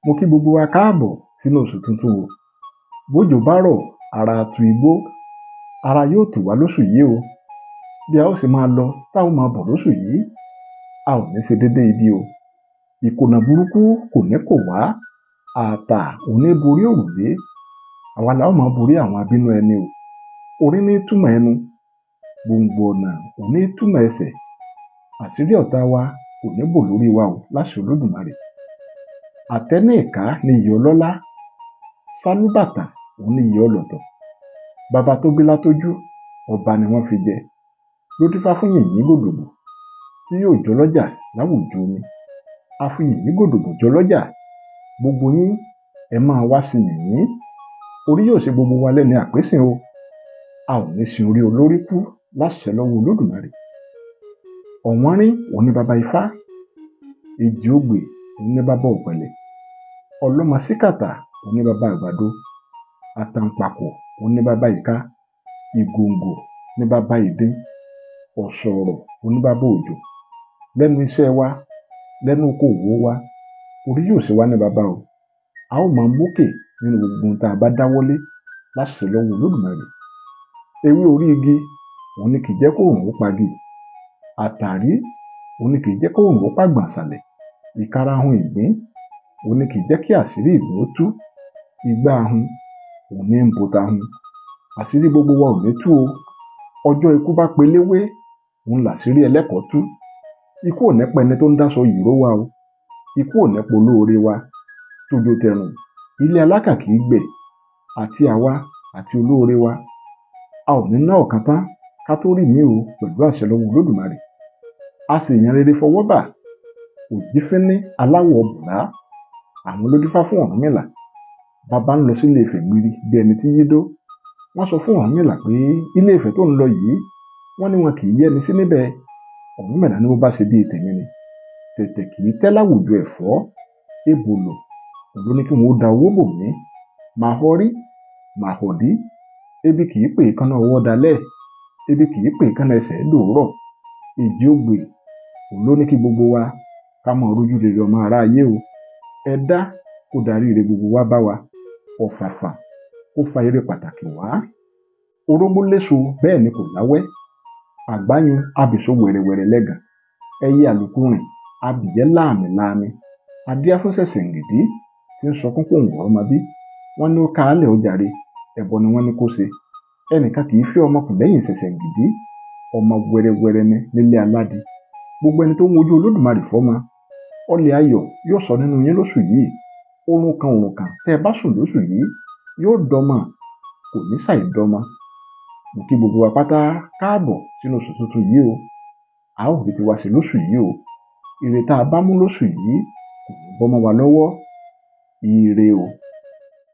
Mo kí gbogbo wa káàbọ̀ sínú oṣù tuntun o. Bójò bá rọ̀, ara á tu igbó, ara yóò tù wá lóṣù yìí o. Bí a ó sì máa lọ tá ó máa bọ̀ lóṣù yìí, a ò ní ṣe dédé ibi o. Ìkùnà burúkú kò ní kò wá, ààtà ò ní borí òrùlé. Àwa la ó máa borí àwọn abínú ẹni o. Orí ní túmọ̀ ẹnu, gbòǹgbò ọ̀nà ò ní túmọ̀ ẹsẹ̀. Àṣírí ọ̀tá wa kò ní bò lórí wa o láṣẹ Olódùmarè. Àtẹ́ní ìká ni ìyẹ́ ọlọ́lá, sálúbàtà òun ni ìyẹ́ ọlọ̀tọ̀. Baba tó gbé látójú, ọba ni wọ́n fi jẹ. Ló dífá fún yìnyín gòdògbò tí yóò jọ lọ́jà láwùjọ omi. A fi yìnyín gòdògbò jọ lọ́jà. Gbogbo yín ẹ máa wá sí yìnyín. Orí yóò ṣe gbogbo wa lẹ́ni àpésìn o. A ò ní sin orí olórí kú láṣẹ lọ́wọ́ Olódùmarè. Ọ̀wọ́nrín òun ni baba Ifá. Èjì ogbè òun ni baba ọ̀pẹ̀lẹ̀. Ọlọ́mọ síkàtà òun ni baba àgbàdo. Àtàǹpàkò òun ni baba ìka. Ìgòǹgò ni baba ìdin. Ọ̀ṣọ̀rọ̀ òun ni baba òjò. Lẹ́nu iṣẹ́ wa, lẹ́nu okòwò wa, orí yóò ṣe wá ní baba o. A ó máa mókè nínú gbogbo ohun tá a bá dáwọ́lé láṣẹ lọ́wọ́ Olódùmarè. Ewé orí igi òun ni kì í jẹ́ kó òòrùn ó pagi. Àtàrí òun ni kì í jẹ́ kó òòrùn ó pàgbọ̀nsàlẹ̀. Ìkarahun ìgbín òun ni kì í jẹ́ kí àṣírí ìgbín ó tú. Igbá ahun òun ni ń bo tahun. Àṣírí gbogbo wa ò ní tú o. Ọjọ́ ikú bá peléwé òun làṣírí ẹlẹ́kọ̀ọ́ tú. Ikú ò ní pẹni tó ń dáṣọ ìró wa o. Ikú ò ní polóore wa. Tójó tẹrùn ilé alákà kì í gbè. Àti àwa àti olóore wa, a ò ní ná ọ̀kan tán ká tó rí mi o pẹ̀lú àṣẹ lọ́wọ́ Olódùmarè. A sì yan rere fọwọ́ bà. Òjífínní aláwọ̀ bùrá àwọn ló dífá fún Ọ̀rúnmìlà. Baba ń lọ sí Ilé Ifẹ̀ gbiri bí ẹni tí yídó. Wọ́n sọ fún Ọ̀rúnmìlà pé Ilé Ifẹ̀ tó ń lọ yìí, wọ́n ní wọn kì í yẹ́ni sí níbẹ̀. Ọ̀rúnmìlà ní bó bá ṣe bí tèmi ni. Tẹ̀tẹ̀ kì í tẹ́ láwùjọ ẹ̀fọ́. Èbòlò ló ní kí wọn ó da owó bò mí. Màá họrí, màá họ̀dí. Ebi kì í pè kánná ọwọ́ dalẹ̀. Ebi kì í pè kánná ẹsẹ̀ dòórọ̀. Èjì ogbè ló ní kí gbogbo wa ká mọ rójú rere ọmọ aráyé o. Ẹ̀dá kó darí ire gbogbo wa bá wa. Ọ̀fàfà kó fa ire pàtàkì wá. Orógbó léso bẹ́ẹ̀ ni kò láwẹ́. Àgbáyùn abìsó wẹ̀rẹ̀wẹ̀rẹ̀ lẹ́gàn. Ẹyẹ àlùkò rìn abìyẹ́ láàmì láàmì. Adíá fún Ṣẹ̀ṣẹ̀ǹgìdì tí ń sọkún pòun wọ̀ ọmọ bí. Wọ́n ní ó ká alẹ̀ ó jàre. Ẹbọ ni wọ́n ní kó ṣe. Ẹnìkan kì í fẹ́ ọmọkùnrin lẹ́yìn Ṣẹ̀ṣẹ̀ǹgìdì. Ọmọ wẹrẹwẹrẹ ni nílé aládé. Gbogbo ẹni tó ń wojú Olódùmarè fọ́mọ, ọlẹ̀ ayọ̀ yóò sọ nínú yín lóṣù yìí. Oorun kan tẹ́ ẹ bá sùn lóṣù yìí yóò dọmọ, kò ní ṣàìdọmọ. Mo kí gbogbo wa pátá káàbọ̀ sínú oṣù tuntun yìí o. A ó rí tiwa ṣe lóṣù yìí o. Ire tá a bá mú lóṣù yìí kò ní bọ́ mọ́ wa lọ́wọ́. Ire o.